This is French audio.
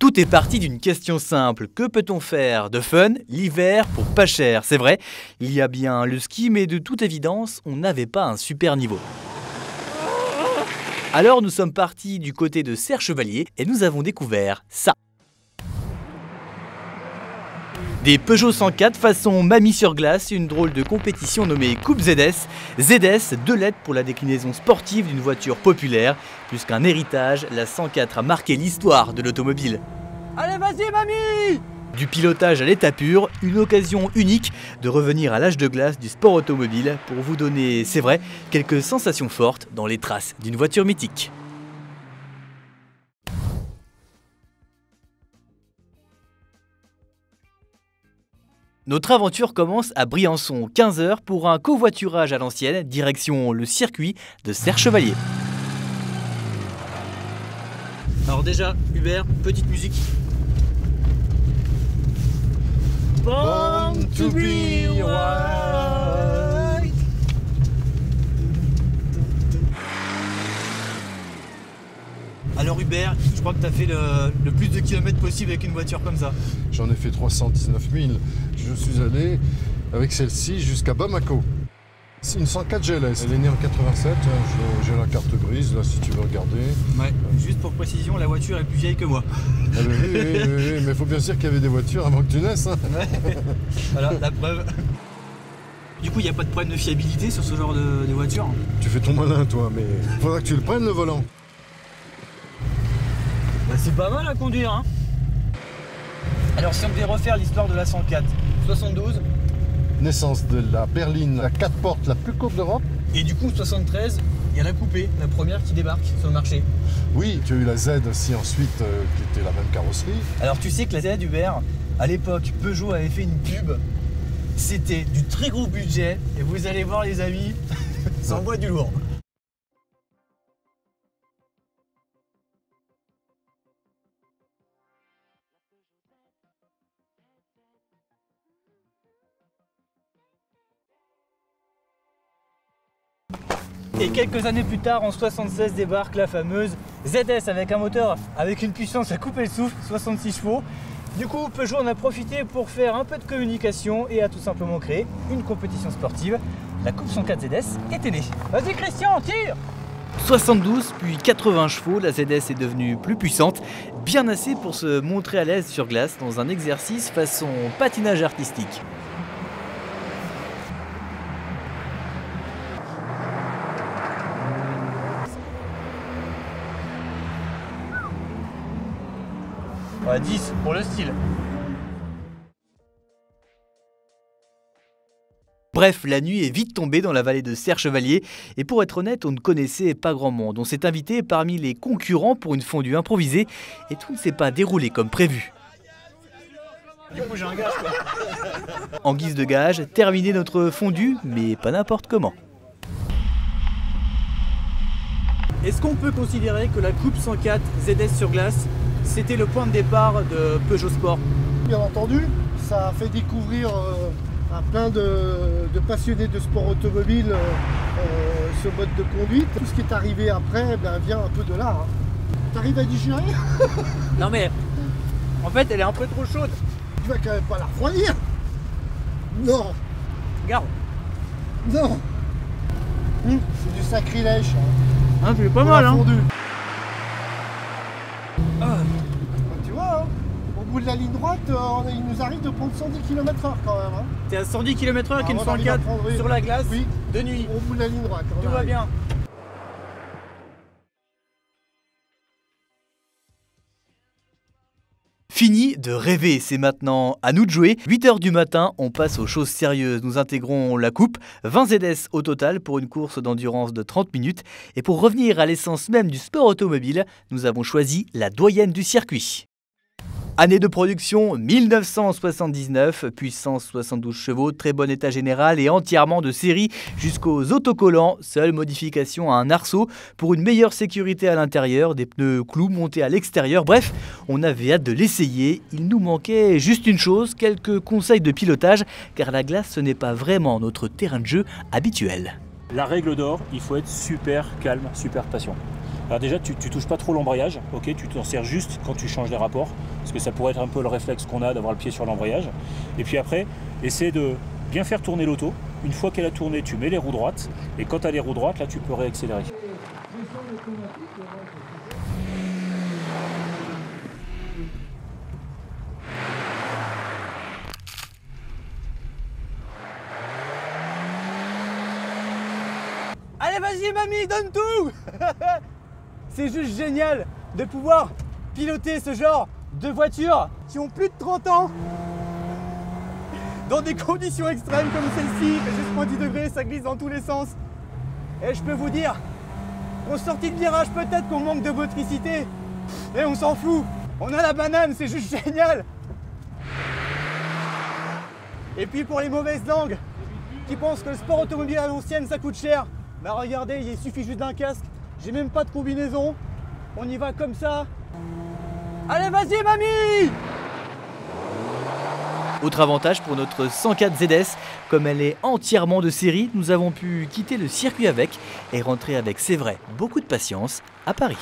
Tout est parti d'une question simple. Que peut-on faire de fun l'hiver pour pas cher? C'est vrai, il y a bien le ski, mais de toute évidence, on n'avait pas un super niveau. Alors nous sommes partis du côté de Serre-Chevalier et nous avons découvert ça. Des Peugeot 104 façon mamie sur glace, une drôle de compétition nommée Coupe ZS. ZS, 2 lettres pour la déclinaison sportive d'une voiture populaire. Plus qu'un héritage, la 104 a marqué l'histoire de l'automobile. Allez, vas-y, mamie! Du pilotage à l'état pur, une occasion unique de revenir à l'âge de glace du sport automobile pour vous donner, c'est vrai, quelques sensations fortes dans les traces d'une voiture mythique. Notre aventure commence à Briançon, 15 h pour un covoiturage à l'ancienne, direction le circuit de Serre-Chevalier. Alors déjà, Hubert, petite musique. Born to be wild. Alors Hubert, je crois que tu as fait le plus de kilomètres possible avec une voiture comme ça. J'en ai fait 319 000. Je suis allé avec celle-ci jusqu'à Bamako. C'est une 104 GLS. Elle est née en 87. J'ai la carte grise, là, si tu veux regarder. Ouais, juste pour précision, la voiture est plus vieille que moi. Ah, oui, mais il faut bien dire qu'il y avait des voitures avant que tu naisses. Hein. Ouais. Voilà, la preuve. Du coup, il n'y a pas de problème de fiabilité sur ce genre de voiture? Tu fais ton malin, toi, mais il faudra que tu le prennes, le volant. Bah, c'est pas mal à conduire, hein. Alors, si on devait refaire l'histoire de la 104, 72. Naissance de la berline à 4 portes la plus courte d'Europe. Et du coup, 73, il y a la coupée, la première qui débarque sur le marché. Oui, tu as eu la Z aussi ensuite, qui était la même carrosserie. Alors tu sais que la Z, Hubert, à l'époque, Peugeot avait fait une pub. C'était du très gros budget. Et vous allez voir les amis, ça envoie du lourd. Et quelques années plus tard, en 76, débarque la fameuse ZS avec un moteur avec une puissance à couper le souffle, 66 chevaux. Du coup, Peugeot en a profité pour faire un peu de communication et a tout simplement créé une compétition sportive. La Coupe 104 ZS était née. Vas-y Christian, tire! 72 puis 80 chevaux, la ZS est devenue plus puissante, bien assez pour se montrer à l'aise sur glace dans un exercice façon patinage artistique. Ouais, 10 pour le style. Bref, la nuit est vite tombée dans la vallée de Serre-Chevalier et pour être honnête, on ne connaissait pas grand monde. On s'est invité parmi les concurrents pour une fondue improvisée et tout ne s'est pas déroulé comme prévu. Du coup, j'ai un gage, quoi. En guise de gage, terminer notre fondue, mais pas n'importe comment. Est-ce qu'on peut considérer que la Coupe 104 ZS sur glace, c'était le point de départ de Peugeot Sport? Bien entendu, ça a fait découvrir à plein de passionnés de sport automobile ce mode de conduite. Tout ce qui est arrivé après vient un peu de là. Hein. T'arrives à digérer? Non mais, en fait, elle est un peu trop chaude. Tu vas quand même pas la refroidir? Non. Regarde. Non. C'est du sacrilège. Hein, c'est pas mal, hein. Ah. Tu vois, hein, au bout de la ligne droite, il nous arrive de prendre 110 km/h quand même. Hein. T'es à 110 km/h avec une 104 sur la glace, oui, de nuit. Au bout de la ligne droite. Tout va bien. Fini de rêver, c'est maintenant à nous de jouer. 8 h du matin, on passe aux choses sérieuses. Nous intégrons la coupe, 20 ZS au total pour une course d'endurance de 30 minutes. Et pour revenir à l'essence même du sport automobile, nous avons choisi la doyenne du circuit. Année de production 1979, puissance 72 chevaux, très bon état général et entièrement de série jusqu'aux autocollants. Seule modification à un arceau pour une meilleure sécurité à l'intérieur, des pneus clous montés à l'extérieur. Bref, on avait hâte de l'essayer. Il nous manquait juste une chose, quelques conseils de pilotage, car la glace ce n'est pas vraiment notre terrain de jeu habituel. La règle d'or, il faut être super calme, super patient. Alors déjà, tu touches pas trop l'embrayage, ok, tu t'en sers juste quand tu changes les rapports. parce que ça pourrait être un peu le réflexe qu'on a d'avoir le pied sur l'embrayage. Et puis après, essaie de bien faire tourner l'auto. Une fois qu'elle a tourné, tu mets les roues droites, et quand tu as les roues droites, là tu peux réaccélérer. Allez, vas-y, mamie, donne tout. C'est juste génial de pouvoir piloter ce genre de voitures qui ont plus de 30 ans dans des conditions extrêmes comme celle-ci. Il fait juste moins 10 degrés, ça glisse dans tous les sens. Et je peux vous dire, en sortie de virage, peut-être qu'on manque de motricité. Et on s'en fout. On a la banane, c'est juste génial. Et puis pour les mauvaises langues qui pensent que le sport automobile à l'ancienne ça coûte cher, bah regardez, il suffit juste d'un casque, j'ai même pas de combinaison, on y va comme ça. Allez, vas-y, mamie! Autre avantage pour notre 104 ZS, comme elle est entièrement de série, nous avons pu quitter le circuit avec et rentrer avec, c'est vrai, beaucoup de patience à Paris.